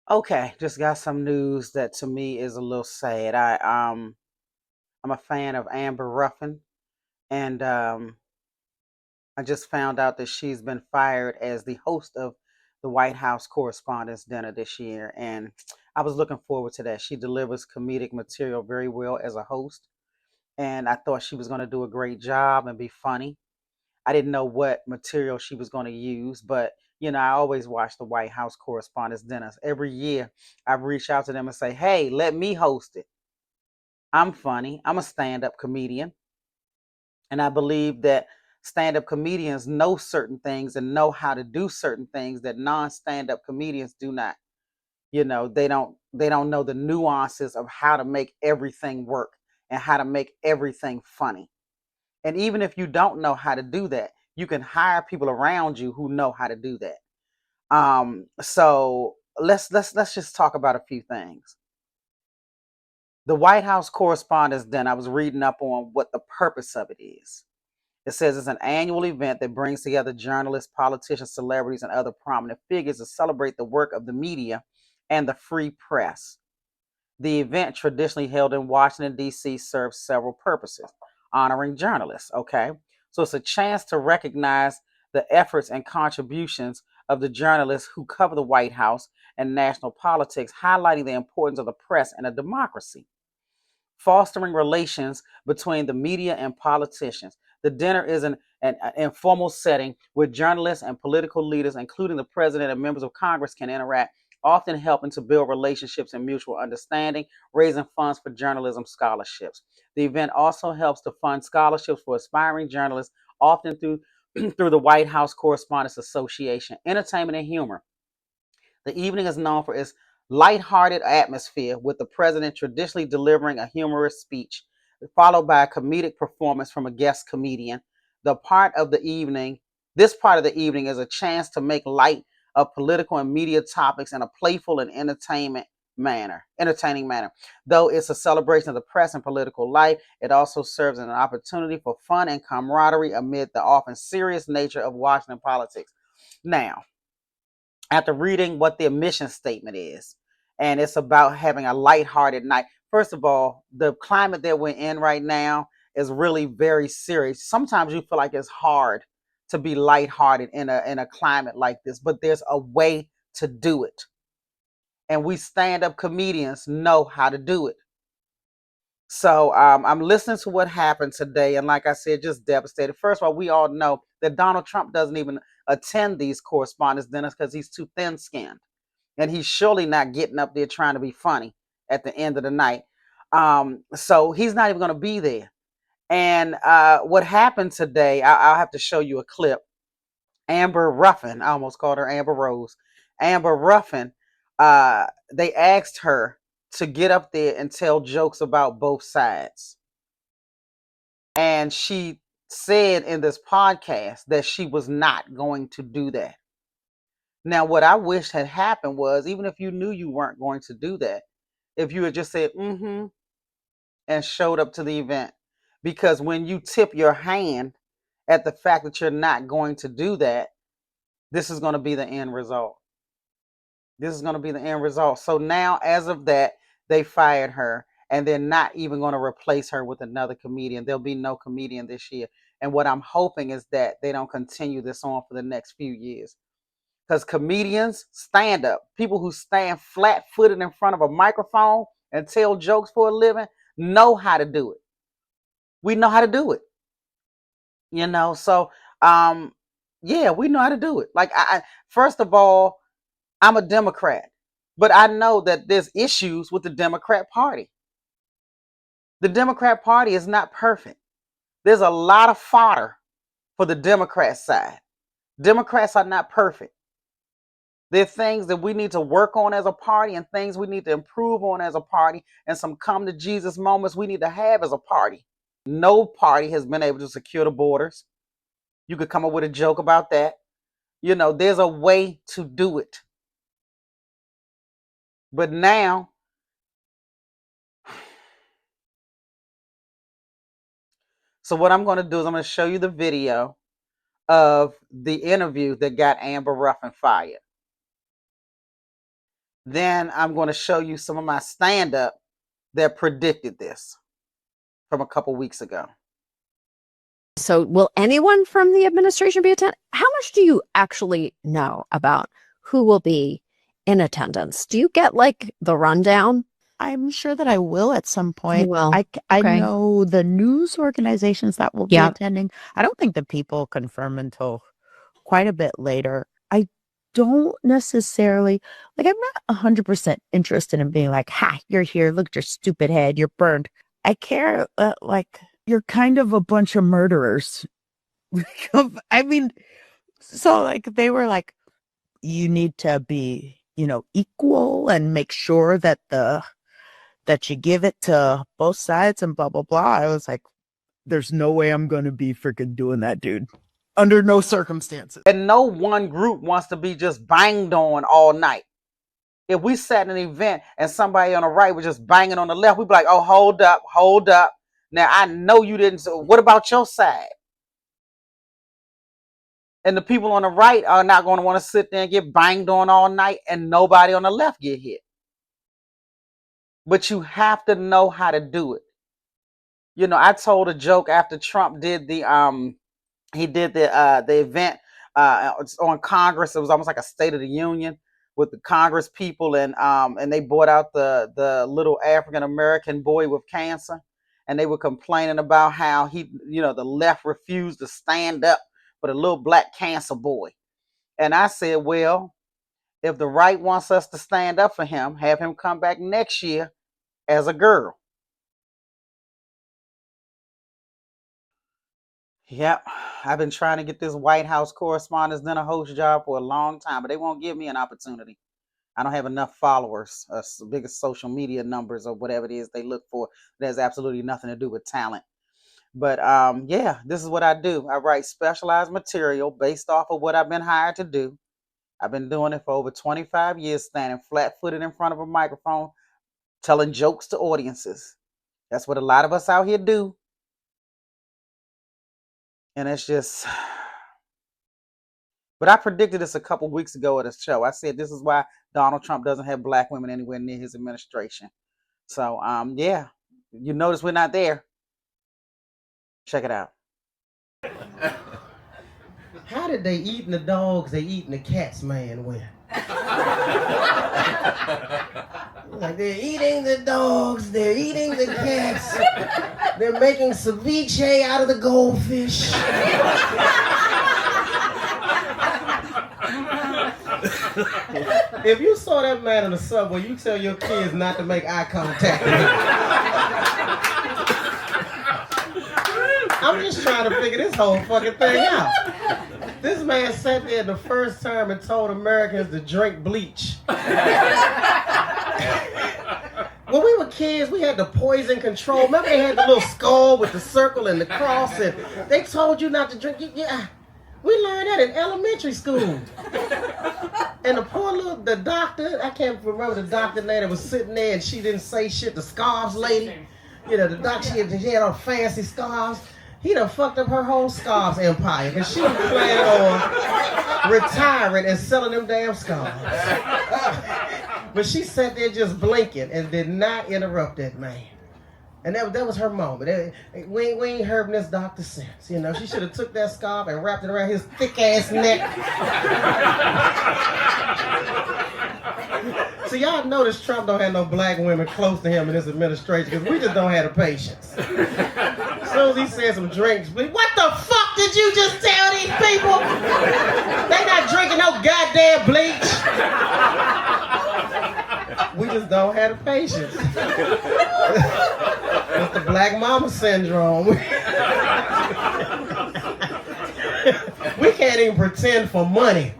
Okay, just got some news that to me is a little sad. I'm a fan of Amber Ruffin, and I just found out that she's been fired as the host of the White House Correspondents' Dinner this year, and I was looking forward to that. She delivers comedic material very well as a host, and I thought she was going to do a great job and be funny. I didn't know what material she was going to use, but I always watch the White House Correspondents' Dinners. Every year, I reach out to them and say, "Hey, let me host it. I'm funny. I'm a stand-up comedian, and I believe that stand-up comedians know certain things and know how to do certain things that non-stand-up comedians do not. They don't know the nuances of how to make everything work and how to make everything funny. And even if you don't know how to do that, you can hire people around you who know how to do that. So let's just talk about a few things. The White House Correspondents' Dinner, I was reading up on what the purpose of it is. It says it's an annual event that brings together journalists, politicians, celebrities, and other prominent figures to celebrate the work of the media and the free press. The event, traditionally held in Washington, D.C., serves several purposes. Honoring journalists, okay? So it's a chance to recognize the efforts and contributions of the journalists who cover the White House and national politics, highlighting the importance of the press and a democracy. Fostering relations between the media and politicians. The dinner is an informal setting where journalists and political leaders, including the president and members of Congress, can interact, often helping to build relationships and mutual understanding, raising funds for journalism scholarships. The event also helps to fund scholarships for aspiring journalists, often through through the White House Correspondents Association. Entertainment and humor. The evening is known for its lighthearted atmosphere, with the president traditionally delivering a humorous speech, followed by a comedic performance from a guest comedian. The part of the evening, this part of the evening is a chance to make light of political and media topics in a playful and entertaining manner. Though it's a celebration of the press and political life, it also serves as an opportunity for fun and camaraderie amid the often serious nature of Washington politics. Now, after reading what the mission statement is, and it's about having a lighthearted night. First of all, the climate that we're in right now is really very serious. Sometimes you feel like it's hard to be lighthearted in a climate like this, but there's a way to do it. And we stand-up comedians know how to do it. So I'm listening to what happened today, and like I said, just devastated. First of all, we all know that Donald Trump doesn't even attend these correspondence dinners because he's too thin-skinned, and he's surely not getting up there trying to be funny at the end of the night. So he's not even going to be there. And what happened today, I'll have to show you a clip. Amber Ruffin, I almost called her Amber Rose. Amber Ruffin, they asked her to get up there and tell jokes about both sides. And she said in this podcast that she was not going to do that. Now, what I wish had happened was, even if you knew you weren't going to do that, if you had just said, and showed up to the event. Because when you tip your hand at the fact that you're not going to do that, this is going to be the end result. This is going to be the end result. So now, as of that, they fired her, and they're not even going to replace her with another comedian. There'll be no comedian this year. And what I'm hoping is that they don't continue this on for the next few years. Because comedians, stand up, people who stand flat footed in front of a microphone and tell jokes for a living, know how to do it. We know how to do it. So um, yeah, we know how to do it. Like, first of all, I'm a Democrat, but I know that there's issues with the Democrat Party. The Democrat Party is not perfect. There's a lot of fodder for the Democrat side. Democrats are not perfect. There are things that we need to work on as a party and things we need to improve on as a party, and some come to Jesus moments we need to have as a party. No party has been able to secure the borders. You could come up with a joke about that. There's a way to do it. But now, so what I'm going to do is I'm going to show you the video of the interview that got Amber Ruffin fired. Then I'm going to show you some of my stand-up that predicted this from a couple weeks ago. So will anyone from the administration be attending? How much do you actually know about who will be in attendance? Do you get like the rundown? I'm sure that I will at some point. You will. I Okay. know the news organizations that will be attending. I don't think the people confirm until quite a bit later. I don't necessarily, like, I'm not 100% interested in being like, ha, you're here, look at your stupid head, you're burned. I care that, like, you're kind of a bunch of murderers. I mean, so, like, they were like, you need to be, equal and make sure that that you give it to both sides and blah, blah, blah. I was like, there's no way I'm going to be freaking doing that, dude. Under no circumstances. And no one group wants to be just banged on all night. If we sat in an event and somebody on the right was just banging on the left, we'd be like, oh, hold up, hold up. Now, I know you didn't. So what about your side? And the people on the right are not going to want to sit there and get banged on all night and nobody on the left get hit. But you have to know how to do it. I told a joke after Trump did the event on Congress. It was almost like a State of the Union with the Congress people, and they brought out the little African American boy with cancer, and they were complaining about how the left refused to stand up for the little black cancer boy. And I said, well, if the right wants us to stand up for him, have him come back next year as a girl. Yep, I've been trying to get this White House correspondents dinner host job for a long time, but they won't give me an opportunity. I don't have enough followers, biggest social media numbers or whatever it is they look for. It has absolutely nothing to do with talent. But yeah, this is what I do. I write specialized material based off of what I've been hired to do. I've been doing it for over 25 years, standing flat-footed in front of a microphone, telling jokes to audiences. That's what a lot of us out here do. And it's just, but I predicted this a couple weeks ago at a show. I said this is why Donald Trump doesn't have black women anywhere near his administration. So yeah, you notice we're not there. Check it out. How did they eating the dogs, they eating the cats, man, when? Like, they're eating the dogs, they're eating the cats, they're making ceviche out of the goldfish. If you saw that man in the subway, you tell your kids not to make eye contact with him. I'm just trying to figure this whole fucking thing out. This man sat there the first time and told Americans to drink bleach. When we were kids, we had the poison control. Remember they had the little skull with the circle and the cross, and they told you not to drink. Yeah, we learned that in elementary school. And the doctor, I can't remember the doctor name that was sitting there and she didn't say shit, the scarves lady. The doctor, she had all fancy scarves. He done fucked up her whole scarves empire because she was planning on retiring and selling them damn scarves. But she sat there just blinking and did not interrupt that man. And that was her moment. We ain't heard from this doctor since. She should have took that scarf and wrapped it around his thick ass neck. So y'all notice Trump don't have no black women close to him in his administration because we just don't have the patience. As soon as he said some drinks, what the fuck did you just tell these people? They not drinking no goddamn bleach. We just don't have the patience. It's the black mama syndrome. We can't even pretend for money.